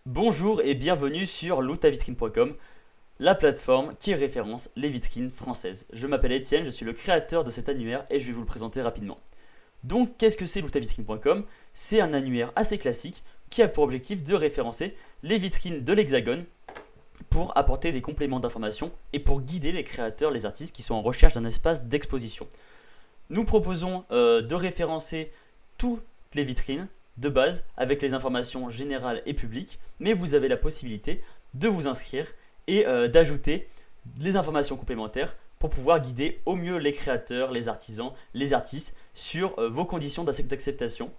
Bonjour et bienvenue sur loutavitrine.com, la plateforme qui référence les vitrines françaises. Je m'appelle Étienne, je suis le créateur de cet annuaire et je vais vous le présenter rapidement. Donc, qu'est-ce que c'est loutavitrine.com? C'est un annuaire assez classique qui a pour objectif de référencer les vitrines de l'Hexagone pour apporter des compléments d'information et pour guider les créateurs, les artistes qui sont en recherche d'un espace d'exposition. Nous proposons de référencer toutes les vitrines de base avec les informations générales et publiques, mais vous avez la possibilité de vous inscrire et d'ajouter les informations complémentaires pour pouvoir guider au mieux les créateurs, les artisans, les artistes sur vos conditions d'acceptation.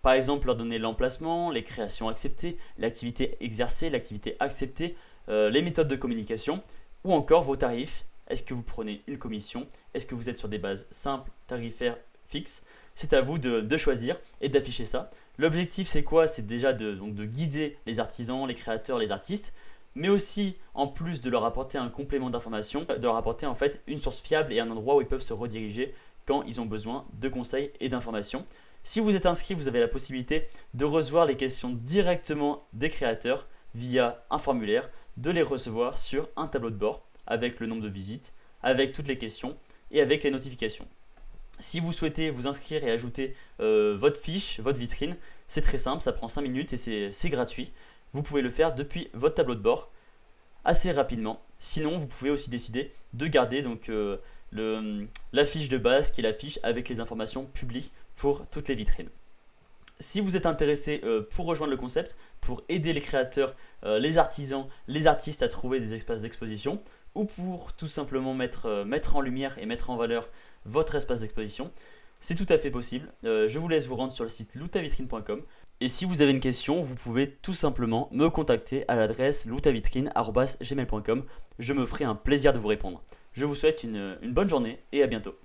Par exemple, leur donner l'emplacement, les créations acceptées, l'activité exercée, l'activité acceptée, les méthodes de communication ou encore vos tarifs. Est-ce que vous prenez une commission? Est-ce que vous êtes sur des bases simples, tarifaires, fixes? C'est à vous de choisir et d'afficher ça. L'objectif, c'est quoi? C'est déjà de guider les artisans, les créateurs, les artistes, mais aussi, en plus de leur apporter un complément d'information, de leur apporter en fait une source fiable et un endroit où ils peuvent se rediriger quand ils ont besoin de conseils et d'informations. Si vous êtes inscrit, vous avez la possibilité de recevoir les questions directement des créateurs via un formulaire, de les recevoir sur un tableau de bord avec le nombre de visites, avec toutes les questions et avec les notifications. Si vous souhaitez vous inscrire et ajouter votre fiche, votre vitrine, c'est très simple, ça prend 5 minutes et c'est gratuit. Vous pouvez le faire depuis votre tableau de bord assez rapidement. Sinon, vous pouvez aussi décider de garder donc, la fiche de base qui est la fiche avec les informations publiques pour toutes les vitrines. Si vous êtes intéressé pour rejoindre le concept, pour aider les créateurs, les artisans, les artistes à trouver des espaces d'exposition, ou pour tout simplement mettre en lumière et mettre en valeur votre espace d'exposition, c'est tout à fait possible. Je vous laisse vous rendre sur le site loutavitrine.com. Et si vous avez une question, vous pouvez tout simplement me contacter à l'adresse loutavitrine@gmail.com. Je me ferai un plaisir de vous répondre. Je vous souhaite une bonne journée et à bientôt.